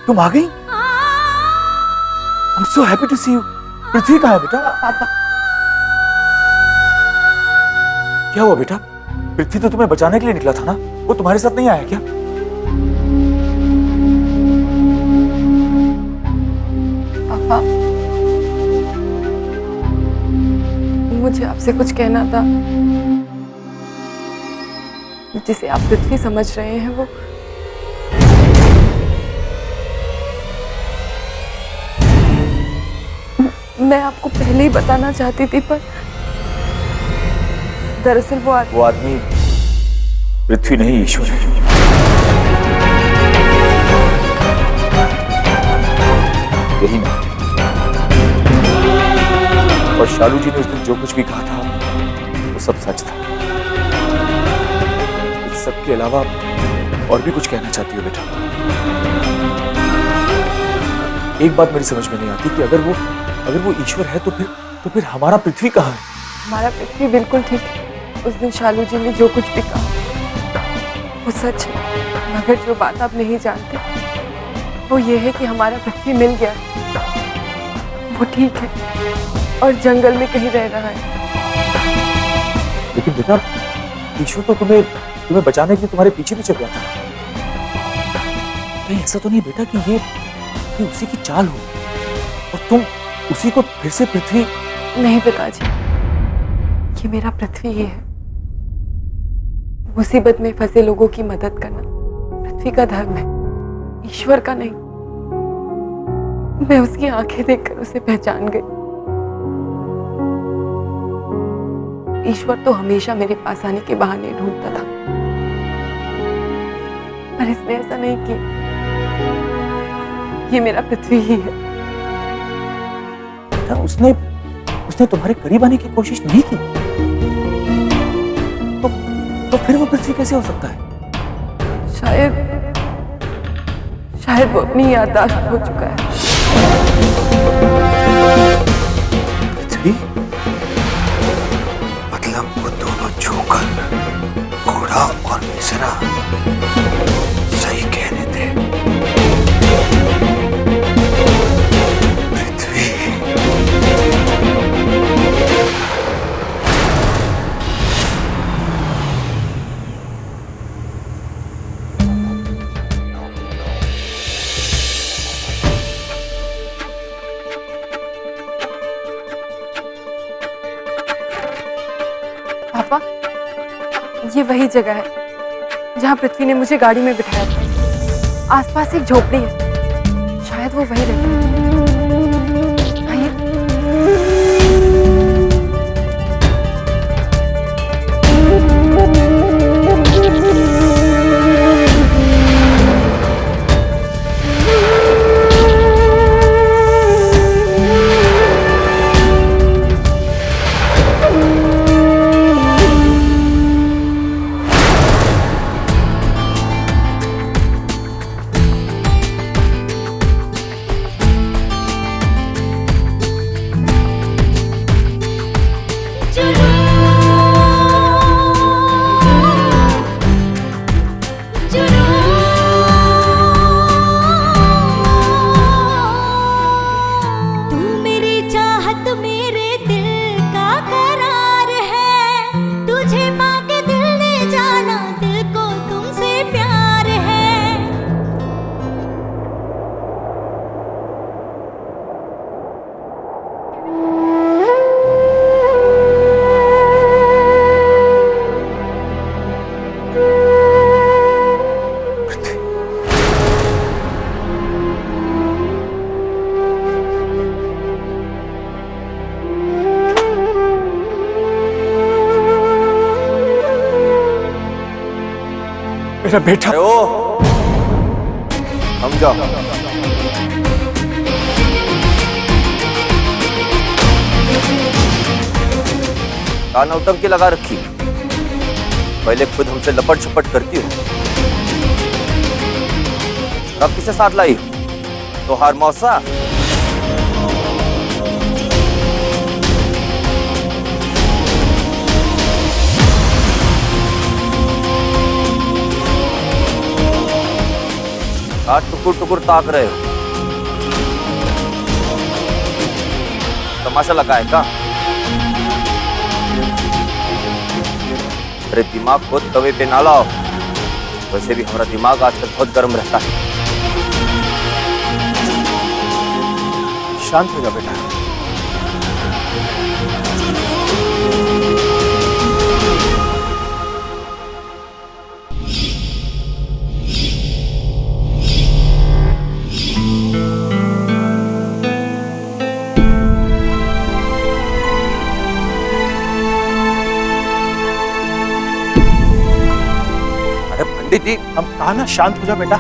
तुम आ गई? I'm so happy to see you. पृथ्वी कहाँ है बेटा? पापा, क्या हुआ बेटा? पृथ्वी तो तुम्हें बचाने के लिए निकला था ना? वो तुम्हारे साथ नहीं आया क्या? पापा, मुझे आपसे कुछ कहना था। जिसे आप पृथ्वी समझ रहे हैं वो मैं आपको पहले ही बताना चाहती थी, पर दरअसल वो आदमी पृथ्वी नहीं, ईश्वर है। यही ना? और शालू जी ने उस दिन जो कुछ भी कहा था वो सब सच था। इस सब के अलावा और भी कुछ कहना चाहती हो बेटा? एक बात मेरी समझ में नहीं आती कि अगर वो ईश्वर है तो फिर हमारा पृथ्वी कहाँ है? हमारा पृथ्वी बिल्कुल ठीक है। उस दिन शालू जी ने जो कुछ भी कहा वो सच है, मगर जो बात आप नहीं जानते वो ये है कि हमारा पृथ्वी मिल गया है। वो ठीक है और जंगल में कहीं रह रहा है। लेकिन बेटा, ईश्वर तो तुम्हें बचाने के लिए तुम्हारे पीछे पीछे गया था। कहीं ऐसा तो नहीं बेटा कि ये उसी की चाल हो और तुम उसी को फिर से पृथ्वी? नहीं पिताजी, ये मेरा पृथ्वी ही है। मुसीबत में फंसे लोगों की मदद करना पृथ्वी का धर्म है, ईश्वर का नहीं। मैं उसकी आंखें देखकर उसे पहचान गई। ईश्वर तो हमेशा मेरे पास आने के बहाने ढूंढता था, पर इसने ऐसा नहीं किया। ये मेरा पृथ्वी ही है। बेटा, उसने तुम्हारे करीब आने की कोशिश नहीं की तो फिर वो पृथ्वी कैसे हो सकता है? शायद वो अपनी याददाश्त हो चुका है। पृथ्वी? मतलब वो दोनों जोकर, घोड़ा और मिश्रा सही कह रहे थे। पृथ्वी पापा, ये वही जगह है जहाँ पृथ्वी ने मुझे गाड़ी में बिठाया था। आसपास एक झोपड़ी है, शायद वो वही रहता है। आइए। मेरा बेटा। ओ, हम जाओ। कान नौटंकी लगा रखी, पहले खुद हमसे लपट छपट करती हो, अब किसे साथ लाई हो? तो हार मौसा। काट टुकुर टुकुर ताक रहे हो? तमाशा लगा है क्या? अरे दिमाग को तवे पे ना लाओ। वैसे भी हमारा दिमाग आजकल बहुत गर्म रहता है। शांत हो जा बेटा। अरे पंडित जी, हम कहा ना शांत हो जा बेटा।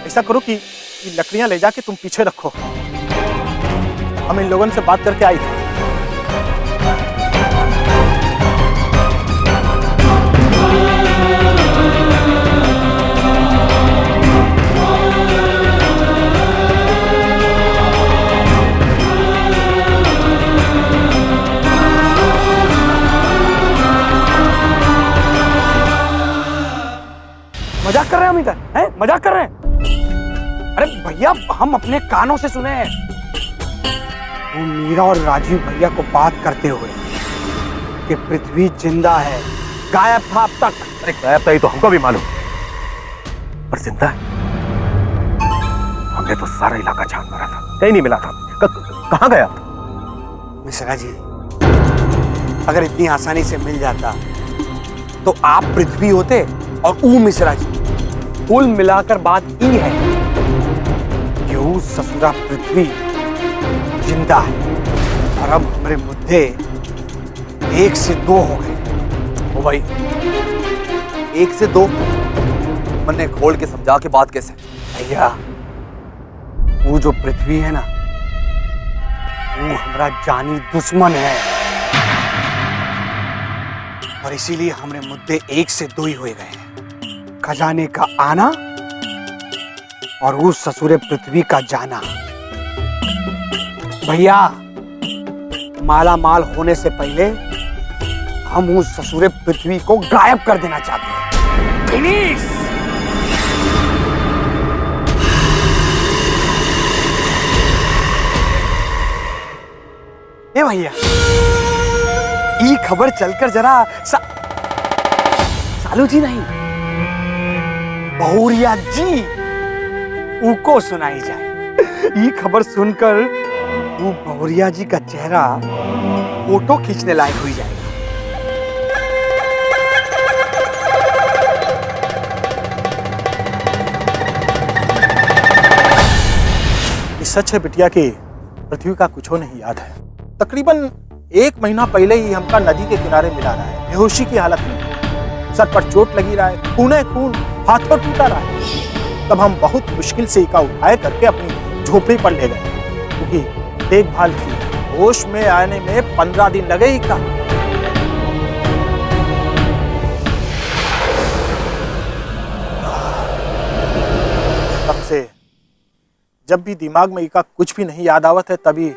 ऐसा करो कि लकड़ियां ले जाके तुम पीछे रखो, हम इन लोगों से बात करके आई थे। मजाक कर रहे हैं हम इधर? हैं? मजाक कर रहे हैं? अरे भैया, हम अपने कानों से सुने हैं वो मीरा और राजीव भैया को बात करते हुए कि पृथ्वी जिंदा है, गायब था अब तक। अरे गायब था ये तो हमको भी मालूम, पर जिंदा है। हमने तो सारा इलाका छान मारा था, कहीं नहीं मिला था। कहाँ गया? मिश्रा जी, अगर इतनी आसानी से मिल जाता तो आप पृथ्वी होते और ऊ मिश्रा जी। कुल मिलाकर बात ई है कि ऊ ससुरा पृथ्वी जिंदा है और अब हमारे मुद्दे 1 से 2 हो गए। ओ भाई, 1 से 2 मन्ने खोल के समझा के बात कैसे? भैया, वो जो पृथ्वी है ना, वो हमारा जानी दुश्मन है और इसीलिए हमारे मुद्दे 1 से 2 ही हो गए हैं। खजाने का आना और उस ससुरे पृथ्वी का जाना। भैया, माला माल होने से पहले हम उस ससुरे पृथ्वी को गायब कर देना चाहते हैं। फिनिश! ए भैया, ई खबर चलकर जरा सालू जी नहीं, बहुरिया जी उको सुनाई जाए। ये खबर सुनकर वो बहुरिया जी का चेहरा फोटो खींचने लायक हुई जाएगा। ये सच है बिटिया कि पृथ्वी का कुछ नहीं याद है। तकरीबन 1 महीना पहले ही हमका नदी के किनारे मिला रहा है, बेहोशी की हालत में, सर पर चोट लगी रहा है, खूने खून, हाथों टूटा रहा है। तब हम बहुत मुश्किल से इका उठाए करके अपनी झोपड़ी पर ले गए, क्योंकि देखभाल की। होश में आने में 15 दिन लगे इका। तब से जब भी दिमाग में इका कुछ भी नहीं याद आवत है, तभी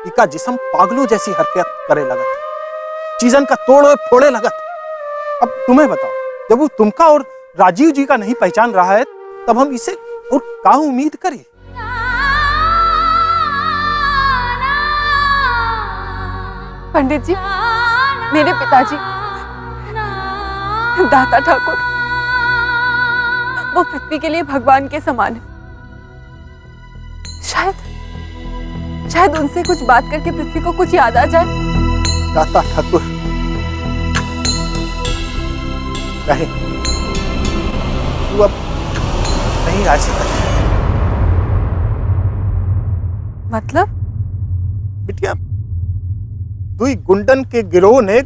इका जिस्म पागलों जैसी हरकत करे लगत, चीजन का तोड़े फोड़े लगत। अब तुम्हें बताओ, जब वो तुमका और राजीव जी का नहीं पहचान रहा है, तब हम इसे और क्या उम्मीद करें? पंडित जी, मेरे पिताजी दाता ठाकुर, वो पृथ्वी के लिए भगवान के समान है। शायद उनसे कुछ बात करके पृथ्वी को कुछ याद आ जाए। दाता ठाकुर नहीं, तू अब नहीं आ सकता। मतलब? बिटिया, दुई गुंडन के गिरोह ने,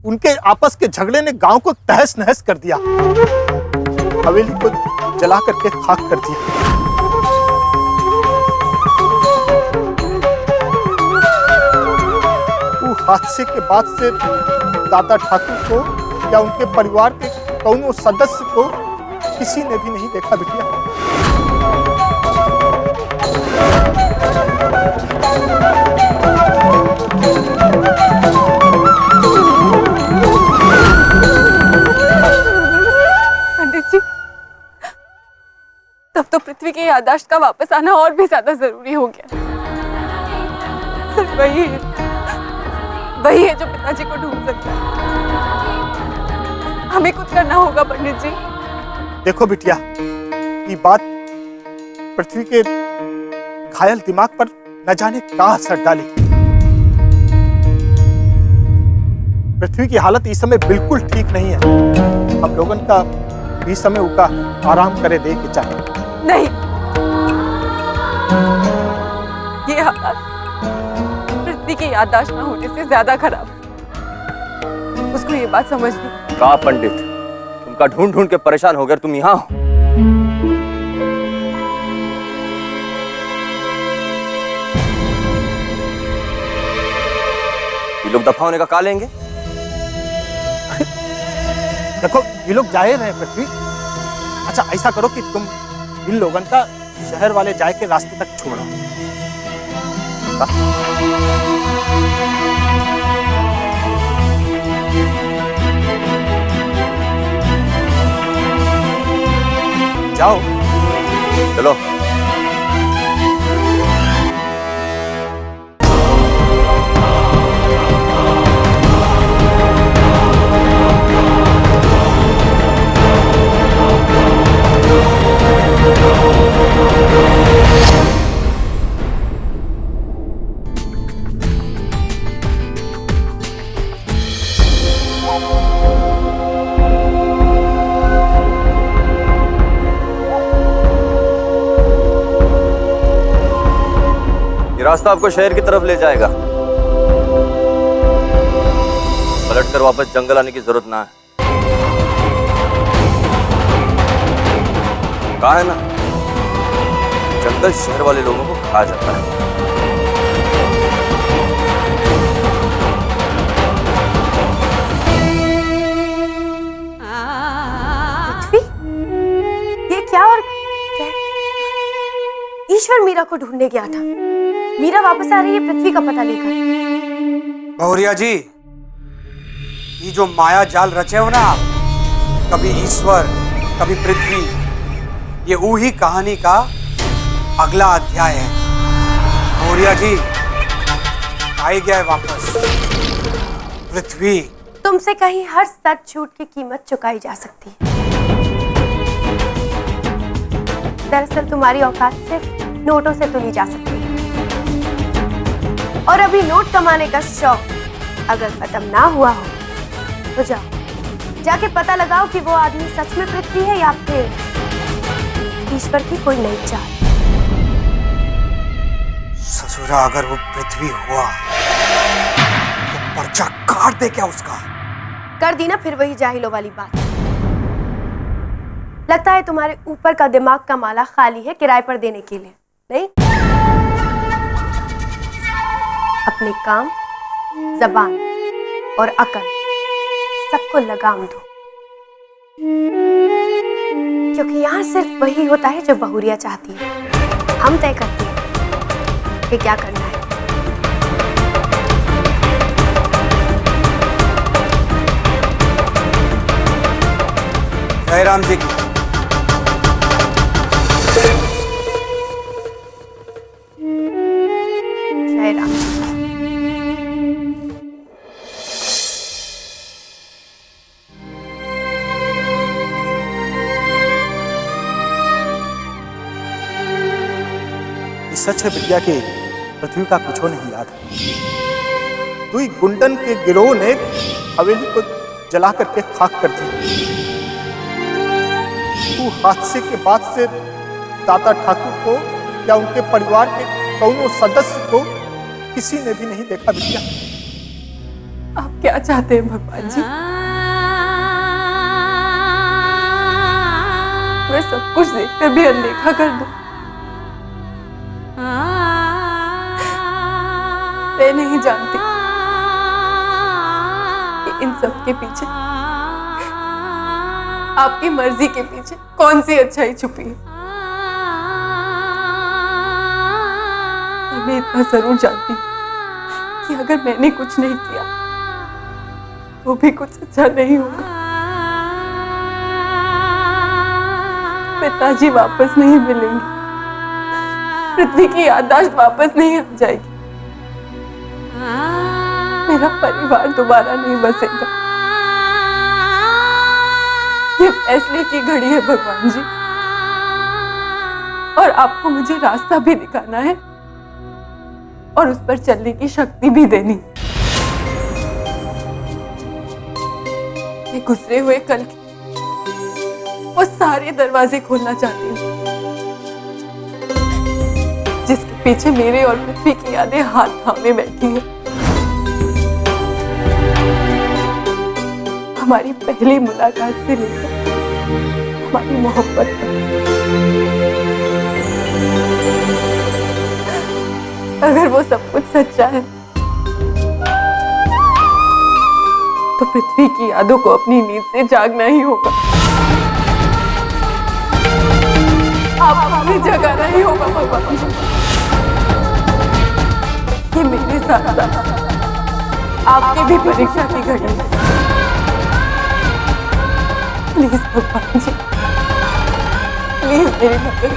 उनके आपस के झगड़े ने गांव को तहस नहस कर दिया, हवेली को जला करके खाक कर दिया। वो हादसे के बाद से दाता ठाकुर को या उनके परिवार के कौनों सदस्य को किसी ने भी नहीं देखा बिटिया। तब तो पृथ्वी की याददाश्त का वापस आना और भी ज्यादा जरूरी हो गया। सिर्फ वही है जो पिताजी को ढूंढ सकता है। हमें कुछ करना होगा पंडित जी। देखो बिटिया, ये बात पृथ्वी के घायल दिमाग पर न जाने क्या असर डाली। पृथ्वी की हालत इस समय बिल्कुल ठीक नहीं है। हम लोगों का इस समय उनका आराम करे दे के चाहिए। नहीं, ये हालत पृथ्वी की याददाश्त न होने से ज्यादा खराब है। उसको ये बात समझनी। कहा पंडित, तुमका ढूंढ ढूंढ के परेशान हो गए, तुम यहाँ हो। ये लोग दफा होने का का लेंगे? देखो ये लोग जाए रहे पृथ्वी। अच्छा ऐसा करो कि तुम इन लोगों का शहर वाले जाए के रास्ते तक छोड़ो। जाओ चलो। ये रास्ता आपको शहर की तरफ ले जाएगा। पलटकर वापस जंगल आने की जरूरत ना है। कहा है ना, जंगल शहर वाले लोगों को खा जाता है। पृथ्वी, ये क्या और क्या? ईश्वर मीरा को ढूंढने गया था। मीरा वापस आ रही है पृथ्वी का पता लेकर। बहुरिया जी, ये जो माया जाल रचे हो ना आप, कभी ईश्वर कभी पृथ्वी, ये वही कहानी का अगला अध्याय है। बहुरिया जी, आई गया है वापस पृथ्वी। तुमसे कहीं हर सच झूठ की कीमत चुकाई जा सकती है। दरअसल तुम्हारी औकात सिर्फ नोटों से तुली जा सकती है। और अभी नोट कमाने का शौक अगर खत्म ना हुआ हो तो जाके पता लगाओ कि वो आदमी सच में पृथ्वी है या फिर ईश्वर की कोई नई चाल। ससुरा, अगर वो पृथ्वी हुआ तो पर्चा काट दे क्या उसका? कर दी ना फिर वही जाहिलों वाली बात। लगता है तुम्हारे ऊपर का दिमाग का माला खाली है किराए पर देने के लिए, नहीं? अपने काम, जबान और अकल सबको लगाम दो, क्योंकि यहाँ सिर्फ वही होता है जो बहुरिया चाहती है। हम तय करते हैं कि क्या करना है। जय राम जी की। जय राम। सच है बिटिया कि पृथ्वी का कुछ नहीं याद है। दुई गुंडन के गिरोह ने हवेली को जला करके खाक कर दी। तू हादसे के बाद से दादा ठाकुर को या उनके परिवार के कौनों सदस्य को किसी ने भी नहीं देखा बिटिया। आप क्या चाहते हैं भगवान जी? मैं सब कुछ देखकर भी अनदेखा कर दूं? मैं नहीं जानती कि इन सब के पीछे, आपकी मर्जी के पीछे कौन सी अच्छाई छुपी है। मैं इतना जरूर जानती हूँ कि अगर मैंने कुछ नहीं किया तो भी कुछ अच्छा नहीं होगा। पिताजी वापस नहीं मिलेंगे, पृथ्वी की याददाश्त वापस नहीं आ जाएगी, मेरा परिवार दोबारा नहीं बसेगा। ये फैसले की घड़ी है भगवान जी, और आपको मुझे रास्ता भी दिखाना है और उस पर चलने की शक्ति भी देनी। मैं गुजरे हुए कल के वो सारे दरवाजे खोलना चाहती हूँ जिसके पीछे मेरे और पृथ्वी की यादें हाथ थामे बैठी हैं। हमारी पहली मुलाकात से लेकर हमारी मोहब्बत तक। अगर वो सब कुछ सच्चा है तो पृथ्वी की यादों को अपनी नींद से जागना ही होगा। आपने जगाना ही होगा भगवान जी। ये मेरे साथ आपकी भी परीक्षा की घड़ी है। प्लीज भगवान जी, प्लीज मेरी मदद